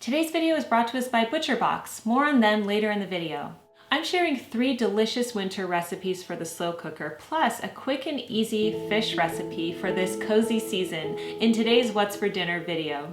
Today's video is brought to us by ButcherBox. More on them later in the video. I'm sharing 3 delicious winter recipes for the slow cooker, plus a quick and easy fish recipe for this cozy season in today's What's for Dinner video.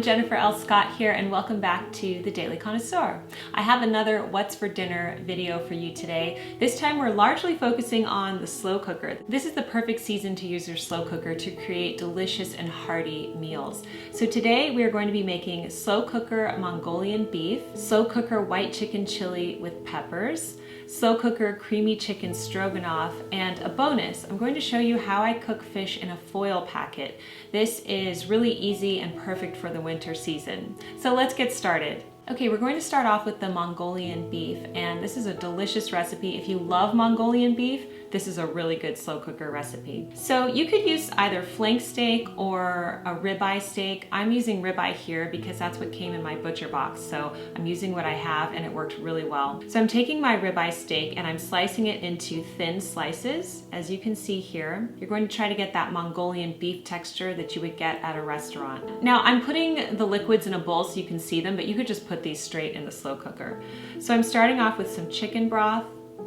Jennifer L. Scott here, and welcome back to the Daily Connoisseur. I have another What's for Dinner video for you today. This time we're largely focusing on the slow cooker. This is the perfect season to use your slow cooker to create delicious and hearty meals. So today we are going to be making slow cooker Mongolian beef, slow cooker white chicken chili with peppers, slow cooker creamy chicken stroganoff, and a bonus, I'm going to show you how I cook fish in a foil packet. This is really easy and perfect for the winter season. So let's get started. Okay, we're going to start off with the Mongolian beef, and this is a delicious recipe. If you love Mongolian beef, this is a really good slow cooker recipe. So you could use either flank steak or a ribeye steak. I'm using ribeye here because that's what came in my butcher box. So I'm using what I have and it worked really well. So I'm taking my ribeye steak and I'm slicing it into thin slices. As you can see here, you're going to try to get that Mongolian beef texture that you would get at a restaurant. Now I'm putting the liquids in a bowl so you can see them, but you could just put these straight in the slow cooker. So I'm starting off with some chicken broth,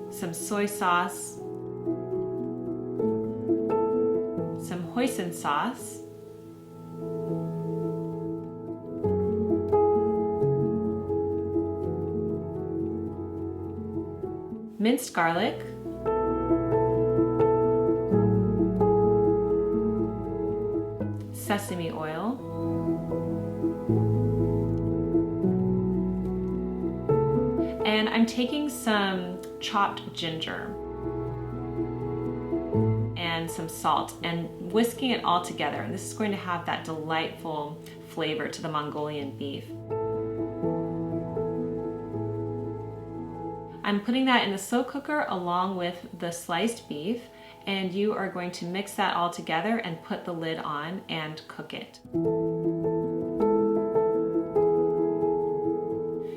some soy sauce, some hoisin sauce, minced garlic, sesame oil, and I'm taking some chopped ginger and some salt and whisking it all together. And this is going to have that delightful flavor to the Mongolian beef. I'm putting that in the slow cooker along with the sliced beef, and you are going to mix that all together and put the lid on and cook it.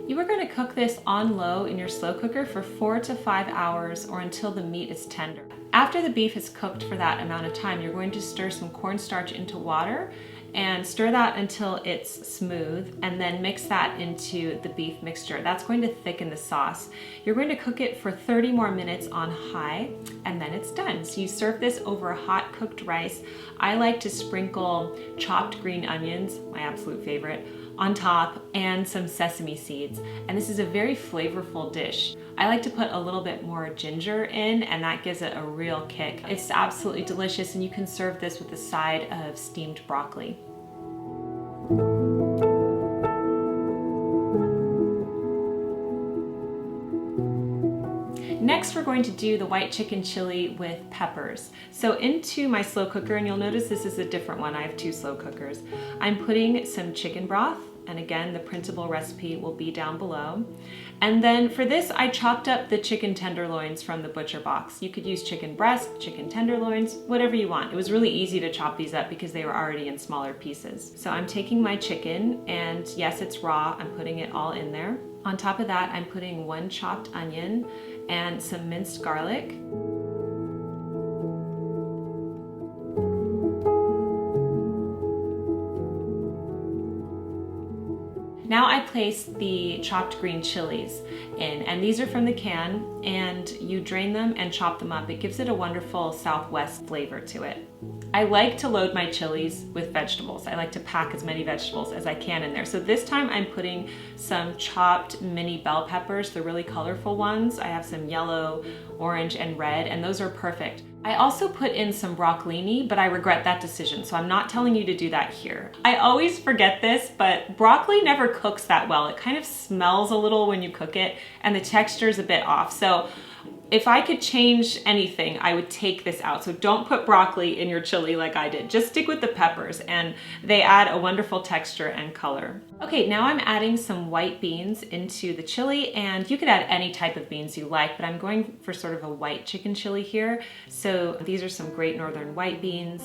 You are going to cook this on low in your slow cooker for 4 to 5 hours or until the meat is tender. After the beef is cooked for that amount of time, you're going to stir some cornstarch into water and stir that until it's smooth, and then mix that into the beef mixture. That's going to thicken the sauce. You're going to cook it for 30 more minutes on high, and then it's done. So you serve this over hot cooked rice. I like to sprinkle chopped green onions, my absolute favorite, on top, and some sesame seeds. And this is a very flavorful dish. I like to put a little bit more ginger in, and that gives it a real kick. It's absolutely delicious, and you can serve this with a side of steamed broccoli. Next, we're going to do the white chicken chili with peppers. So into my slow cooker, and you'll notice this is a different one. I have 2 slow cookers. I'm putting some chicken broth, and again, the printable recipe will be down below. And then for this, I chopped up the chicken tenderloins from the butcher box. You could use chicken breast, chicken tenderloins, whatever you want. It was really easy to chop these up because they were already in smaller pieces. So I'm taking my chicken, and yes, it's raw. I'm putting it all in there. On top of that, I'm putting 1 chopped onion and some minced garlic. Now I place the chopped green chilies in, and these are from the can, and you drain them and chop them up. It gives it a wonderful Southwest flavor to it. I like to load my chilies with vegetables. I like to pack as many vegetables as I can in there. So this time I'm putting some chopped mini bell peppers, the really colorful ones. I have some yellow, orange, and red, and those are perfect. I also put in some broccolini, but I regret that decision, so I'm not telling you to do that here. I always forget this, but broccoli never cooks that well. It kind of smells a little when you cook it, and the texture is a bit off. So if I could change anything, I would take this out. So don't put broccoli in your chili like I did. Just stick with the peppers, and they add a wonderful texture and color. Okay, now I'm adding some white beans into the chili, and you could add any type of beans you like, but I'm going for sort of a white chicken chili here. So these are some Great Northern white beans.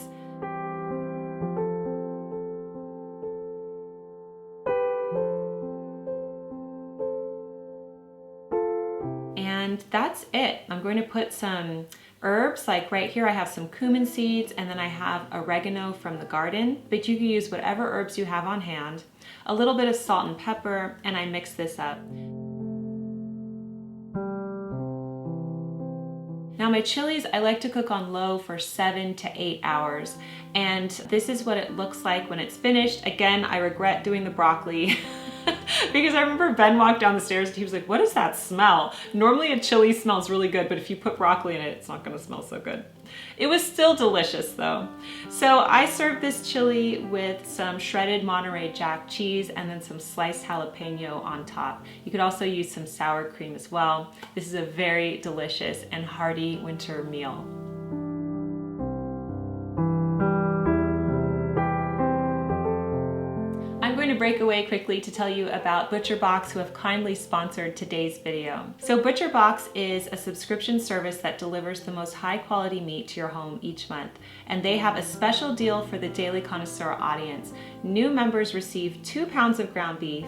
And that's it. I'm going to put some Herbs, like right here I have some cumin seeds, and then I have oregano from the garden, but you can use whatever herbs you have on hand. A little bit of salt and pepper, and I mix this up. Now my chilies, I like to cook on low for 7 to 8 hours. And this is what it looks like when it's finished. Again, I regret doing the broccoli because I remember Ben walked down the stairs and he was like, what is that smell? Normally a chili smells really good, but if you put broccoli in it, it's not gonna smell so good. It was still delicious though. So I served this chili with some shredded Monterey Jack cheese and then some sliced jalapeno on top. You could also use some sour cream as well. This is a very delicious and hearty winter meal. I'm going to break away quickly to tell you about ButcherBox, who have kindly sponsored today's video. So ButcherBox is a subscription service that delivers the most high quality meat to your home each month. And they have a special deal for the Daily Connoisseur audience. New members receive 2 pounds of ground beef,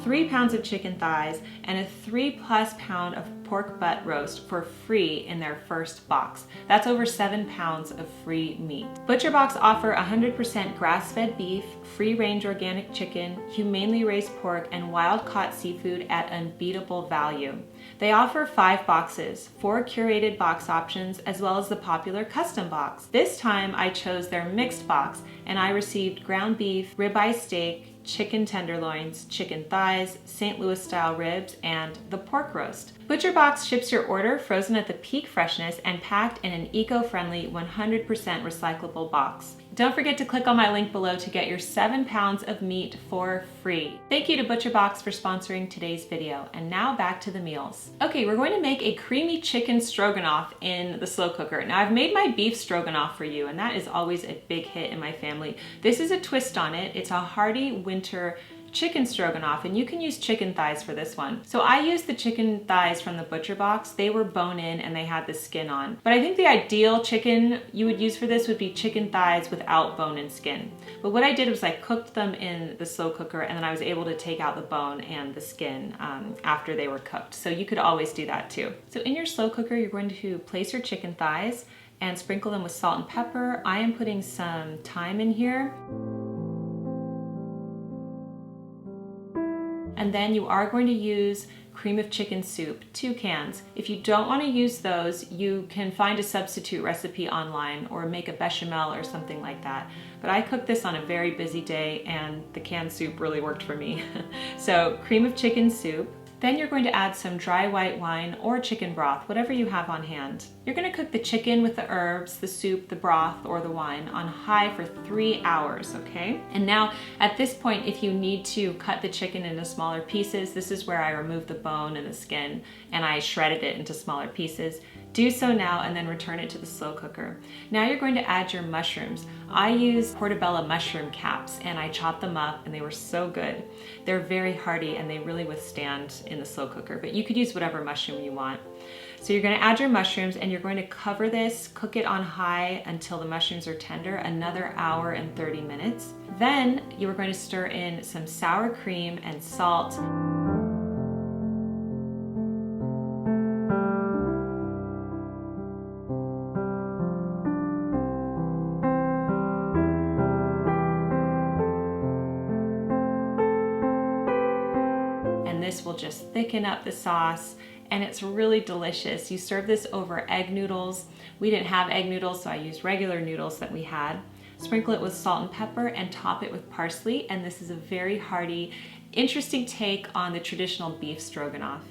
3 pounds of chicken thighs, and a 3+ pound of pork butt roast for free in their first box. That's over 7 pounds of free meat. ButcherBox offer 100% grass-fed beef, free-range organic chicken, humanely raised pork, and wild-caught seafood at unbeatable value. They offer 5 boxes, 4 curated box options, as well as the popular custom box. This time I chose their mixed box, and I received ground beef, ribeye steak, chicken tenderloins, chicken thighs, St. Louis style ribs, and the pork roast. ButcherBox ships your order frozen at the peak freshness and packed in an eco-friendly 100% recyclable box. Don't forget to click on my link below to get your 7 pounds of meat for free. Thank you to ButcherBox for sponsoring today's video. And now back to the meals. Okay, we're going to make a creamy chicken stroganoff in the slow cooker. Now I've made my beef stroganoff for you, and that is always a big hit in my family. This is a twist on it. It's a hearty winter chicken stroganoff, and you can use chicken thighs for this one. So I used the chicken thighs from the ButcherBox. They were bone-in and they had the skin on. But I think the ideal chicken you would use for this would be chicken thighs without bone and skin. But what I did was I cooked them in the slow cooker, and then I was able to take out the bone and the skin after they were cooked. So you could always do that too. So in your slow cooker, you're going to place your chicken thighs and sprinkle them with salt and pepper. I am putting some thyme in here. And then you are going to use cream of chicken soup, 2 cans. If you don't want to use those, you can find a substitute recipe online or make a bechamel or something like that. But I cooked this on a very busy day and the canned soup really worked for me. So cream of chicken soup. Then you're going to add some dry white wine or chicken broth, whatever you have on hand. You're going to cook the chicken with the herbs, the soup, the broth, or the wine on high for 3 hours, okay? And now at this point, if you need to cut the chicken into smaller pieces, this is where I remove the bone and the skin and I shredded it into smaller pieces. Do so now and then return it to the slow cooker. Now you're going to add your mushrooms. I use portobello mushroom caps and I chopped them up and they were so good. They're very hearty and they really withstand in the slow cooker, but you could use whatever mushroom you want. So you're going to add your mushrooms and you're going to cover this, cook it on high until the mushrooms are tender, another hour and 30 minutes. Then you're going to stir in some sour cream and salt. This will just thicken up the sauce and it's really delicious. You serve this over egg noodles. We didn't have egg noodles, so I used regular noodles that we had. Sprinkle it with salt and pepper and top it with parsley, and this is a very hearty, interesting take on the traditional beef stroganoff.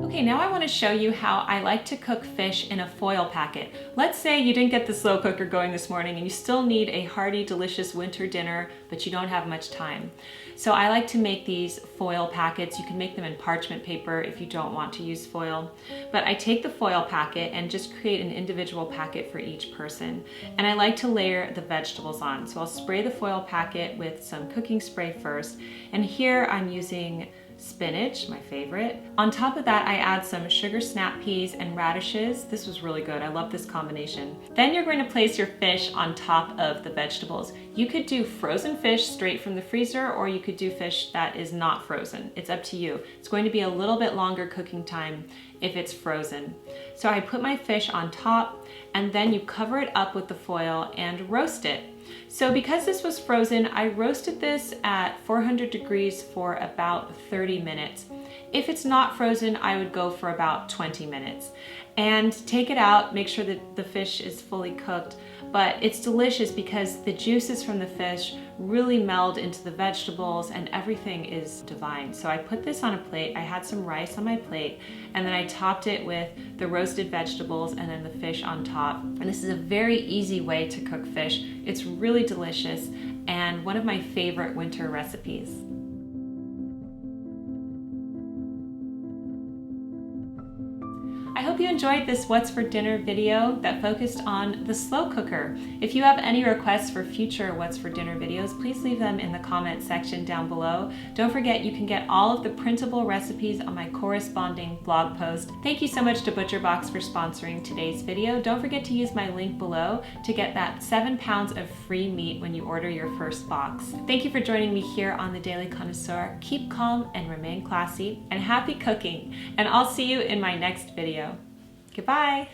Okay, now I want to show you how I like to cook fish in a foil packet. Let's say you didn't get the slow cooker going this morning and you still need a hearty, delicious winter dinner, but you don't have much time. So I like to make these foil packets. You can make them in parchment paper if you don't want to use foil. But I take the foil packet and just create an individual packet for each person. And I like to layer the vegetables on. So I'll spray the foil packet with some cooking spray first. And here I'm using spinach, my favorite. On top of that, I add some sugar snap peas and radishes. This was really good. I love this combination. Then you're going to place your fish on top of the vegetables. You could do frozen fish straight from the freezer, or you could do fish that is not frozen. It's up to you. It's going to be a little bit longer cooking time if it's frozen. So I put my fish on top, and then you cover it up with the foil and roast it. So because this was frozen, I roasted this at 400 degrees for about 30 minutes. If it's not frozen, I would go for about 20 minutes. And take it out, make sure that the fish is fully cooked. But it's delicious because the juices from the fish really meld into the vegetables and everything is divine. So I put this on a plate, I had some rice on my plate, and then I topped it with the roasted vegetables and then the fish on top. And this is a very easy way to cook fish. It's really delicious and one of my favorite winter recipes. I hope you enjoyed this What's for Dinner video that focused on the slow cooker. If you have any requests for future What's for Dinner videos, please leave them in the comment section down below. Don't forget you can get all of the printable recipes on my corresponding blog post. Thank you so much to ButcherBox for sponsoring today's video. Don't forget to use my link below to get that 7 pounds of free meat when you order your first box. Thank you for joining me here on the Daily Connoisseur. Keep calm and remain classy, and happy cooking. And I'll see you in my next video. Goodbye.